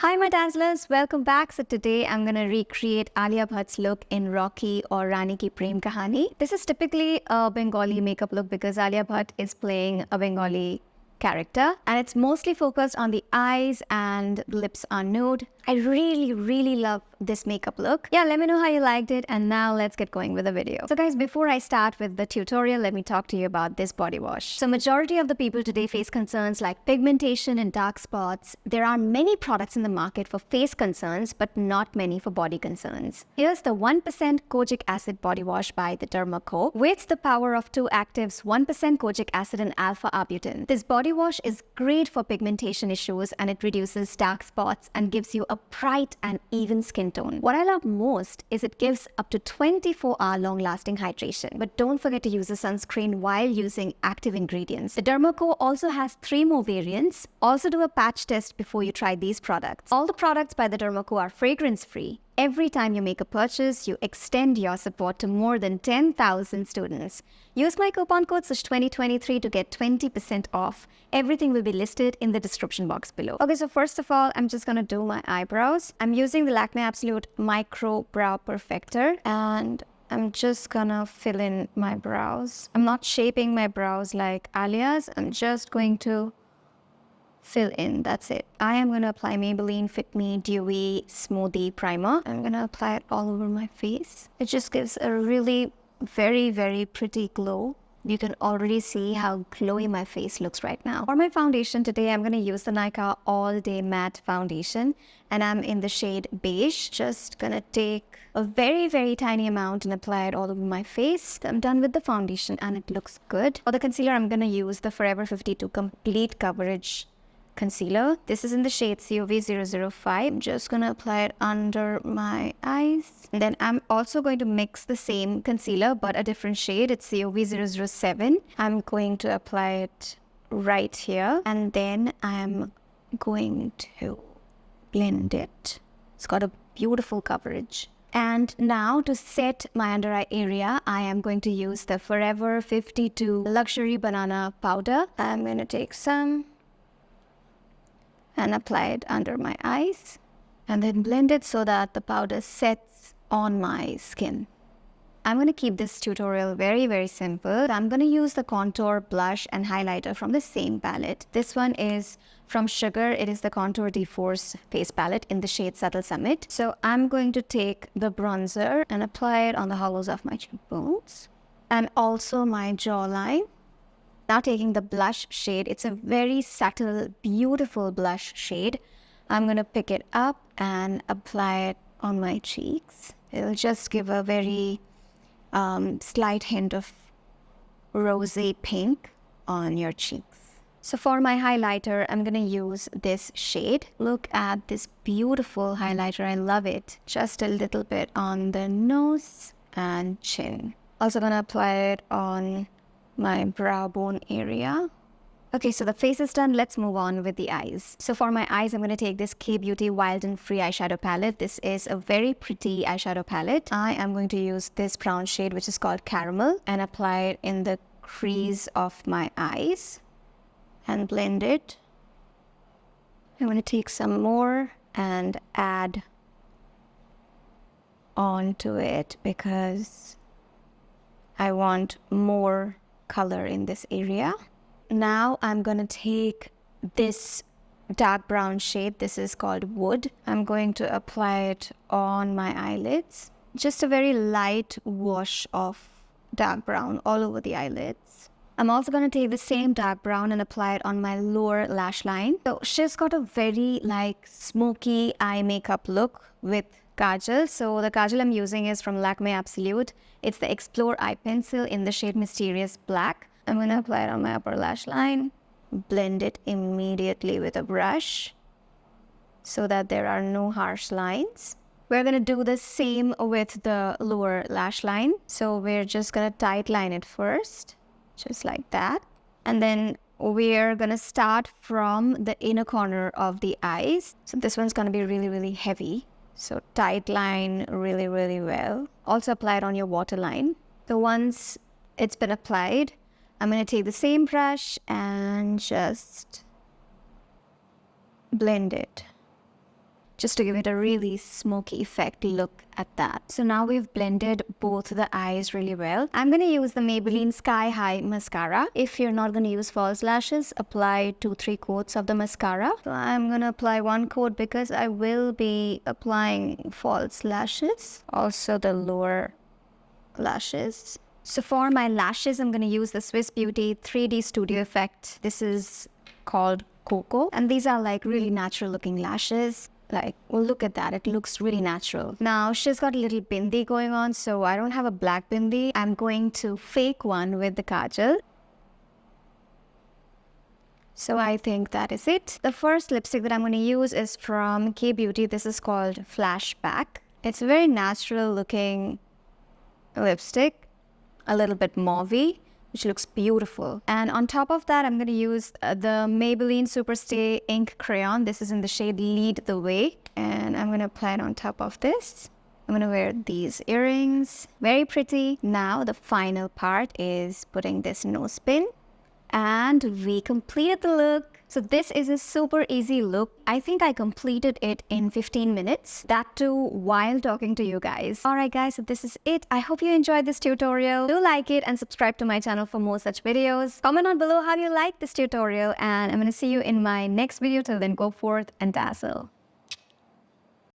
Hi, my dazzlers. Welcome back. So today I'm going to recreate Alia Bhatt's look in Rocky or Rani Ki Prem Kahani. This is typically a Bengali makeup look because Alia Bhatt is playing a Bengali character and it's mostly focused on the eyes and the lips are nude. I really love this makeup look. Yeah, let me know how you liked it, and now let's get going with the video. So guys, before I start with the tutorial, let me talk to you about this body wash. So majority of the people today face concerns like pigmentation and dark spots. There are many products in the market for face concerns, but not many for body concerns. Here's the 1% kojic acid body wash by the Derma Co. With the power of two actives, 1% kojic acid and alpha-arbutin. This body wash is great for pigmentation issues and it reduces dark spots and gives you a bright and even skin tone. What I love most is it gives up to 24-hour long-lasting hydration. But don't forget to use a sunscreen while using active ingredients. The Derma Co also has 3 more variants. Also do a patch test before you try these products. All the products by the Derma Co are fragrance-free. Every time you make a purchase, you extend your support to more than 10,000 students. Use my coupon code SUSH2023 to get 20% off. Everything will be listed in the description box below. Okay, so first of all, I'm just gonna do my eyebrows. I'm using the Lakme Absolute Micro Brow Perfector and I'm just gonna fill in my brows. I'm not shaping my brows like Alia's. I'm just going to fill in. That's it. I am going to apply Maybelline Fit Me Dewy Smoothie Primer. I'm going to apply it all over my face. It just gives a really very pretty glow. You can already see how glowy my face looks right now. For my foundation today, I'm going to use the Nykaa All Day Matte Foundation and I'm in the shade Beige. Just going to take a very tiny amount and apply it all over my face. I'm done with the foundation and it looks good. For the concealer, I'm going to use the Forever 52 Complete Coverage Concealer. This is in the shade COV005. I'm just going to apply it under my eyes. And then I'm also going to mix the same concealer but a different shade. It's COV007. I'm going to apply it right here. And then I'm going to blend it. It's got a beautiful coverage. And now to set my under eye area, I am going to use the Forever 52 Luxury Banana Powder. I'm going to take some and apply it under my eyes and then blend it so that the powder sets on my skin. I'm going to keep this tutorial very simple. I'm going to use the contour, blush and highlighter from the same palette. This one is from Sugar. It is the Contour De-Force face palette in the shade Subtle Summit. So I'm going to take the bronzer and apply it on the hollows of my cheekbones and also my jawline. Now taking the blush shade, it's a very subtle, beautiful blush shade. I'm going to pick it up and apply it on my cheeks. It'll just give a very slight hint of rosy pink on your cheeks. So for my highlighter, I'm going to use this shade. Look at this beautiful highlighter. I love it. Just a little bit on the nose and chin. Also going to apply it on my brow bone area. Okay, so the face is done. Let's move on with the eyes. So for my eyes, I'm going to take this K-Beauty Wild and Free eyeshadow palette. This is a very pretty eyeshadow palette. I am going to use this brown shade, which is called Caramel, and apply it in the crease of my eyes and blend it. I'm going to take some more and add onto it because I want more color in this area. Now I'm going to take this dark brown shade. This is called Wood. I'm going to apply it on my eyelids. Just a very light wash of dark brown all over the eyelids. I'm also going to take the same dark brown and apply it on my lower lash line. So she's got a very smoky eye makeup look with kajal. So the kajal I'm using is from Lakme Absolute. It's the Explore Eye Pencil in the shade Mysterious Black. I'm going to apply it on my upper lash line. Blend it immediately with a brush so that there are no harsh lines. We're going to do the same with the lower lash line. So we're just going to tight line it first, just like that. And then we're going to start from the inner corner of the eyes. So this one's going to be really heavy. So tight line really well. Also apply it on your waterline. So once it's been applied, I'm going to take the same brush and just blend it. just to give it a really smoky effect. Look at that. So now we've blended both the eyes really well. I'm going to use the Maybelline Sky High Mascara. If you're not going to use false lashes, apply 2-3 coats of the mascara. So I'm going to apply 1 coat because I will be applying false lashes, also the lower lashes. So for my lashes, I'm going to use the Swiss Beauty 3D Studio Effect. This is called Cocoa, and these are like really natural looking lashes. Like, well, look at that. It looks really natural. Now, she's got a little bindi going on, so I don't have a black bindi. I'm going to fake one with the kajal. So I think that is it. The first lipstick that I'm going to use is from K-Beauty. This is called Flashback. It's a very natural looking lipstick, a little bit mauvey, which looks beautiful. And on top of that, I'm going to use the Maybelline Superstay Ink Crayon. This is in the shade Lead the Way. And I'm going to apply it on top of this. I'm going to wear these earrings. Very pretty. Now, the final part is putting this nose pin. And we completed the look. So this is a super easy look. I think I completed it in 15 minutes. That too while talking to you guys. Alright guys, so this is it. I hope you enjoyed this tutorial. Do like it and subscribe to my channel for more such videos. Comment on below how you like this tutorial, and I'm going to see you in my next video. Till then, go forth and dazzle.